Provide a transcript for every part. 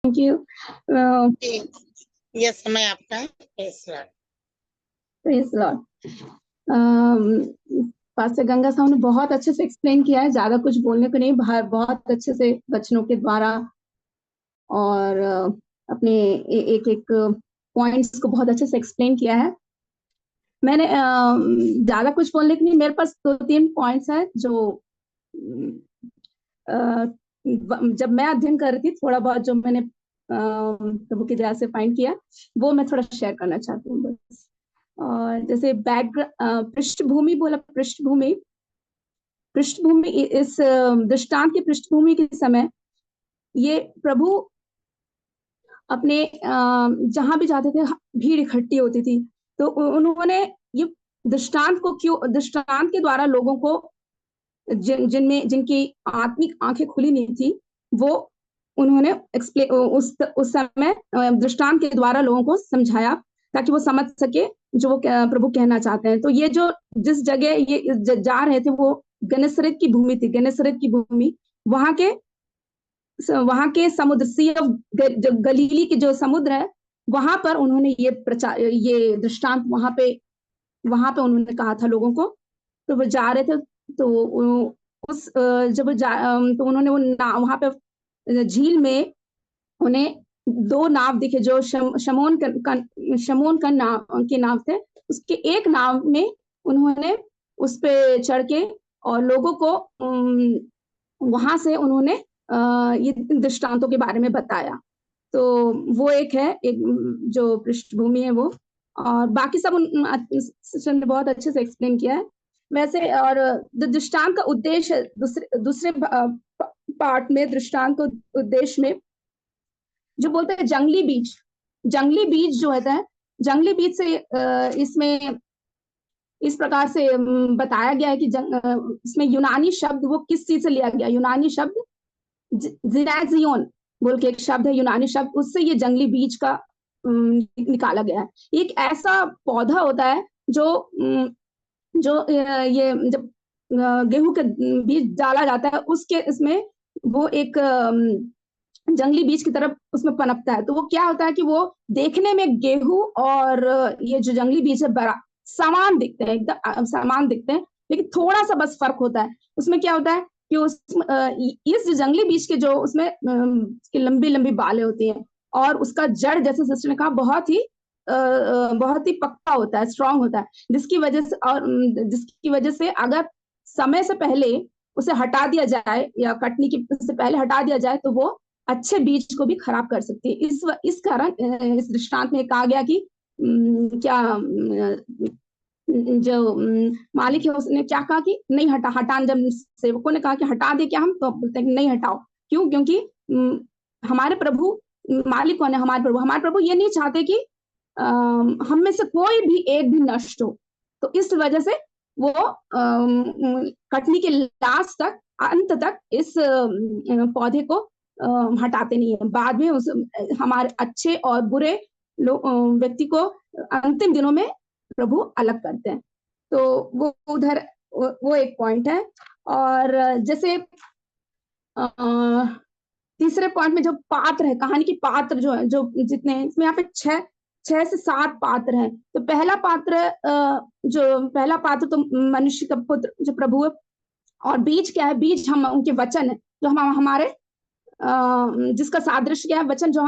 Thank you. ये समय आपका है। Praise Lord. पास्टर गंगा साहब ने बहुत अच्छे से एक्सप्लेन किया है, ज्यादा कुछ बोलने को नहीं, बहुत अच्छे से वचनों के द्वारा और अपने एक एक पॉइंट्स को बहुत अच्छे से एक्सप्लेन किया है। मैंने ज्यादा कुछ बोलने को नहीं, मेरे पास 2-3 पॉइंट्स है जो जब मैं अध्ययन कर रही थी, थोड़ा बहुत जो मैंने प्रभु की दया से फाइंड किया, वो मैं थोड़ा शेयर करना चाहती हूँ बस। और जैसे पृष्ठभूमि बोला, पृष्ठभूमि इस दृष्टांत की पृष्ठभूमि के समय ये प्रभु अपने जहां भी जाते थे भीड़ इकट्ठी होती थी, तो उन्होंने ये दृष्टांत के द्वारा लोगों को जिनमें जिनकी आत्मिक आंखें खुली नहीं थी, वो उन्होंने उस समय दृष्टांत के द्वारा लोगों को समझाया ताकि वो समझ सके जो वो प्रभु कहना चाहते हैं। तो ये जो जिस जगह ये जा रहे थे वो गन्नेसरत की भूमि थी, गन्नेसरत की भूमि, वहां के समुद्र, सी ऑफ गलीली के जो समुद्र है, वहां पर उन्होंने ये दृष्टांत वहां पे उन्होंने कहा था लोगों को। तो वो जा रहे थे, तो तो उन्होंने वहां पे झील में उन्हें 2 नाव दिखे जो शमोन का नाव के नाव थे। उसके एक नाव में उन्होंने उस पे चढ़ के और लोगों को वहां से उन्होंने ये दृष्टांतों के बारे में बताया। तो वो एक है, एक जो पृष्ठभूमि है वो, और बाकी सब ने बहुत अच्छे से एक्सप्लेन किया है वैसे। और दृष्टांत का उद्देश्य दूसरे पार्ट में, दृष्टांत को उद्देश्य में जो बोलते हैं जंगली बीज जो होता है, जंगली बीज से इसमें इस प्रकार से बताया गया है कि इसमें यूनानी शब्द वो किस चीज से लिया गया। यूनानी शब्द जिराजियोन बोल के एक शब्द है, यूनानी शब्द, उससे ये जंगली बीज का निकाला गया है। एक ऐसा पौधा होता है जो ये जब गेहूं के बीज डाला जाता है, उसके इसमें वो एक जंगली बीज की तरफ उसमें पनपता है। तो वो क्या होता है कि वो देखने में गेहूं और ये जो जंगली बीज है बड़ा समान दिखते हैं, एकदम समान दिखते हैं, लेकिन थोड़ा सा बस फर्क होता है। उसमें क्या होता है कि इस जंगली बीज के जो उसमें लंबी लंबी बालें होती हैं, और उसका जड़, जैसे सिस्टर ने कहा, बहुत ही पक्का होता है, स्ट्रांग होता है, जिसकी वजह से अगर समय से पहले उसे हटा दिया जाए या कटने की से पहले हटा दिया जाए तो वो अच्छे बीज को भी खराब कर सकती है। इस कारण इस दृष्टांत में कहा गया कि क्या जो मालिक है उसने क्या कहा कि नहीं हटा। जब सेवकों ने कहा कि हटा दे क्या, हम तो बोलते हैं नहीं हटाओ। क्यों? क्योंकि हमारे प्रभु, मालिक कौन है? हमारे प्रभु ये नहीं चाहते कि हम में से कोई भी एक भी नष्ट हो। तो इस वजह से वो कटनी के लास्ट तक, अंत तक इस पौधे को हटाते नहीं है। बाद में हमारे अच्छे और बुरे व्यक्ति को अंतिम दिनों में प्रभु अलग करते हैं। तो वो उधर वो एक पॉइंट है। और जैसे तीसरे पॉइंट में जो पात्र है, कहानी की पात्र जो है, जो जितने इसमें यहाँ पे 6 से 7 पात्र हैं। तो पहला पात्र तो मनुष्य का पुत्र जो प्रभु है। और बीज क्या है? बीज हम उनके वचन है, जो हम हमारे जिसका सादृश्य क्या है? वचन जो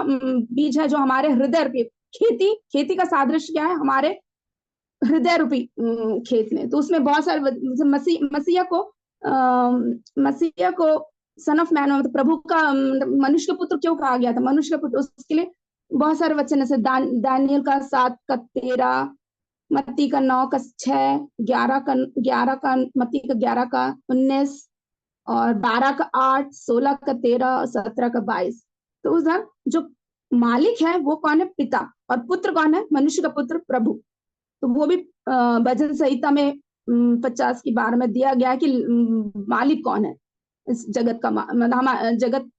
बीज है जो हमारे हृदय रूपी खेती का सादृश्य क्या है? हमारे हृदय रूपी खेत में। तो उसमें बहुत सारे मसीहा को सन ऑफ मैन, मतलब प्रभु का, मनुष्य का पुत्र क्यों कहा गया था? मनुष्य का पुत्र, उसके लिए बहुत सारे वचन है। दानियल का 7 का 13, मत्ती का 9 का 6, 11 का मत्ती का 11 का 19, और 12 का 8, 16 का 13 और 17 का 22। तो उधर जो मालिक है वो कौन है? पिता। और पुत्र कौन है? मनुष्य का पुत्र प्रभु। तो वो भी भजन संहिता में 50 की 12 में दिया गया कि मालिक कौन है इस जगत का? मतलब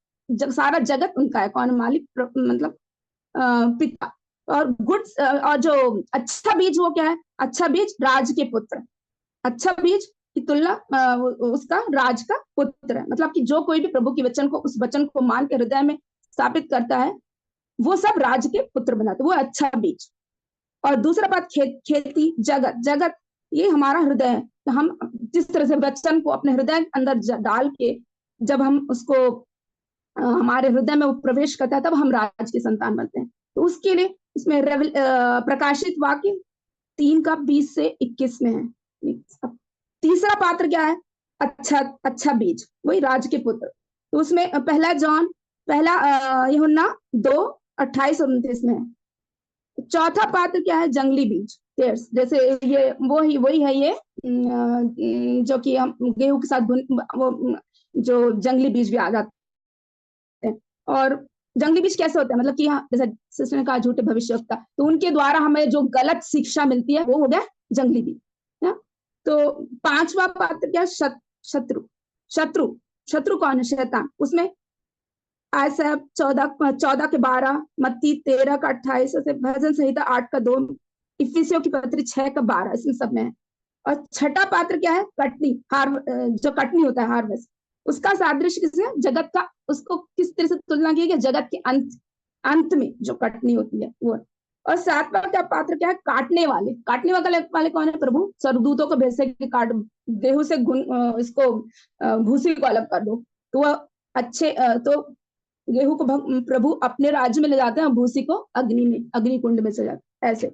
सारा जगत उनका है। कौन मालिक? मतलब पिता। और और जो अच्छा बीज वो क्या है? अच्छा बीज राज के पुत्र। अच्छा बीज की तुलना उसका राज का पुत्र है। मतलब कि जो कोई भी प्रभु के वचन को, उस वचन को मान के हृदय में स्थापित करता है, वो सब राज के पुत्र बनाते, वो अच्छा बीज। और दूसरा बात खेती, जगत, जगत ये हमारा हृदय है। तो हम जिस तरह से वचन को अपने हृदय के अंदर डाल के जब हम उसको हमारे हृदय में वो प्रवेश करता है, तब हम राज के संतान बनते हैं। तो उसके लिए इसमें प्रकाशित वाक्य 3:20 से 21 में है। तीसरा पात्र क्या है? अच्छा अच्छा बीज, वही राज के पुत्र। तो उसमें पहला यूहन्ना 2:28 और 29 में है। चौथा पात्र क्या है? जंगली बीज, तेर्स। जैसे ये वही है ये जो कि हम गेहूं के साथ वो जो जंगली बीज भी आ जाते हैं। और जंगली बीज कैसे होते हैं? मतलब कि जैसे सिस्टर ने कहा झूठे भविष्यवक्ता, तो उनके द्वारा हमें जो गलत शिक्षा मिलती है वो हो गया जंगली बीज। तो पांचवा पात्र क्या? शत्रु। शत्रु शत्रु कौन है? शैतान। उसमें आयसा 14:12, मत्ती 13:28, भजन संहिता 8:2, इफिसियों की पत्री 6:12, इसमें सब में है। और छठा पात्र क्या है? कटनी, जो कटनी होता है, हार्वेस्ट। उसका सादृश्य किसने? जगत का। उसको किस तरह से तुलना की गई? जगत के अंत में जो कटनी होती है वो। और सातवां क्या पात्र क्या है? काटने वाले कौन है? प्रभु। स्वर्गदूतों को भेज के काट, गेहूं से इसको भूसी को अलग कर दो। तो वह अच्छे तो गेहूं को प्रभु अपने राज्य में ले जाते हैं, भूसी को अग्निकुंड में से जाते हैं, ऐसे।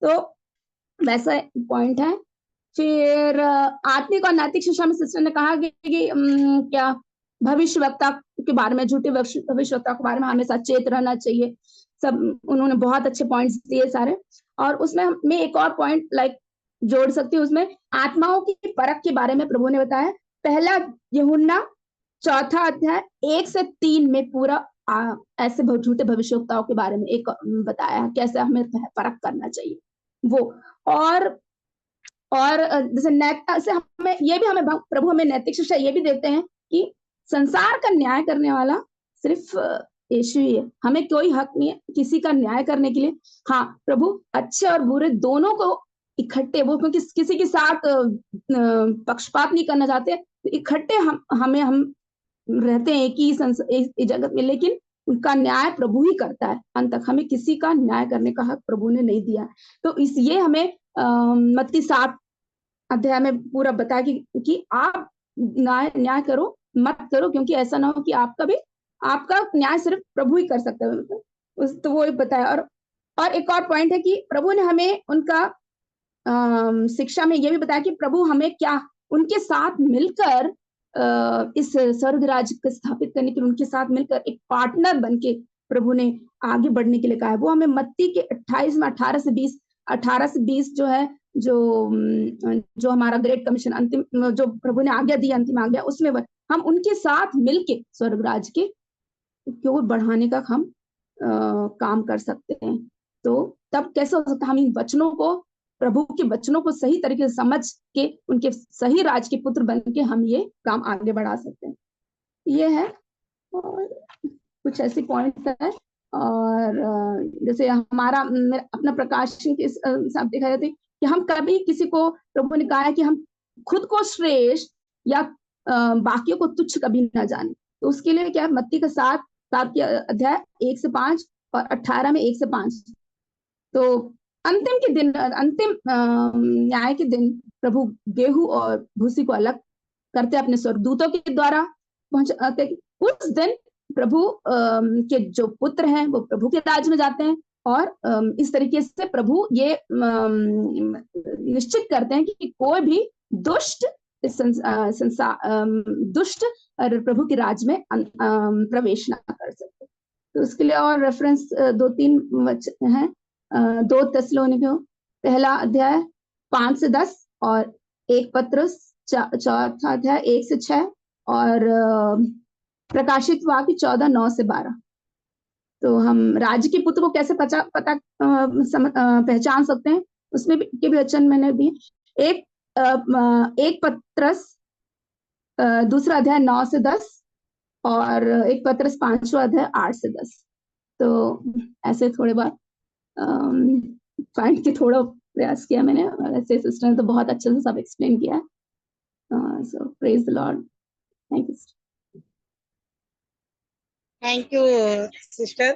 तो वैसा पॉइंट है। फिर आत्मिक और नैतिक शिक्षा में सिस्टर ने कहा कि क्या भविष्यवक्ता के बारे में, झूठे भविष्यवक्ता के बारे में हमें सचेत रहना चाहिए। सब उन्होंने बहुत अच्छे पॉइंट्स दिए सारे। और उसमें मैं एक और पॉइंट जोड़ सकती हूँ। उसमें आत्माओं की परख के बारे में प्रभु ने बताया। पहला यूहन्ना 4:1 से 3 में पूरा ऐसे झूठे भविष्यवक्ताओं के बारे में एक बताया, कैसे हमें परख करना चाहिए वो। और जैसे नैतिक से हमें प्रभु हमें नैतिक शिक्षा ये भी देते हैं कि संसार का न्याय करने वाला सिर्फ यीशु ही है। हमें कोई हक नहीं है किसी का न्याय करने के लिए। हाँ, प्रभु अच्छे और बुरे दोनों को इकट्ठे, वो क्योंकि किसी के साथ पक्षपात नहीं करना चाहते, इकट्ठे हम रहते हैं एक ही जगत में, लेकिन उनका न्याय प्रभु ही करता है अंत तक। हमें किसी का न्याय करने का हक प्रभु ने नहीं दिया। तो ये हमें मत्ती 7 अध्याय में पूरा बताया कि आप न्याय करो मत करो, क्योंकि ऐसा ना हो कि आपका न्याय सिर्फ प्रभु ही कर सकता है। तो वो बताया। और एक और पॉइंट है कि प्रभु ने हमें उनका शिक्षा में ये भी बताया कि प्रभु हमें क्या उनके साथ मिलकर इस स्वर्ग राज्य को स्थापित करने के लिए उनके साथ मिलकर एक पार्टनर बनके प्रभु ने आगे बढ़ने के लिए कहा है। वो हमें मत्ती के 28 में 18 से 20 जो है, जो हमारा ग्रेट कमीशन, अंतिम जो प्रभु ने आज्ञा दी, अंतिम आज्ञा, उसमें हम उनके साथ मिलके स्वर्ग राज्य के को बढ़ाने का हम काम कर सकते हैं। तो तब कैसे हो सकता है? हम इन वचनों को, प्रभु के वचनों को सही तरीके से समझ के उनके सही राज के पुत्र बन के हम ये काम आगे बढ़ा सकते हैं। ये है। और कुछ ऐसे पॉइंट है। और जैसे हमारा अपना प्रकाशन के साथ देखा जाता है कि हम कभी किसी को, प्रभु ने कहा है कि हम खुद को श्रेष्ठ या बाकियों को तुच्छ कभी ना जाने। तो उसके लिए क्या, मत्ती का 7 अध्याय 1 से 5 और 18 में 1 से 5। तो अंतिम न्याय के दिन प्रभु गेहूं और भूसी को अलग करते अपने स्वर्गदूतों के द्वारा पहुंचाते। उस दिन प्रभु के जो पुत्र हैं वो प्रभु के राज में जाते हैं। और इस तरीके से प्रभु ये निश्चित करते हैं कि कोई भी दुष्ट दुष्ट और प्रभु के राज में प्रवेश ना कर सकते। तो उसके लिए और रेफरेंस 2-3 हैं। 2 थिस्सलुनीकियों पहला अध्याय 5 से 10 और 1 पत्रस चौथा अध्याय 1 से 6 और प्रकाशित वाक्य 14:9 से 12। तो हम राज्य के पुत्र को कैसे पहचान सकते हैं, उसमें के भी वचन मैंने दिए। एक पत्रस दूसरा अध्याय 9 से 10 और 1 पत्रस 5वां अध्याय 8 से 10। तो ऐसे थोड़े बार फाइंड के थोड़ा प्रयास किया मैंने। ऐसे सिस्टर ने तो बहुत अच्छे से सब एक्सप्लेन किया। So praise the Lord. Thank you. Thank you sister.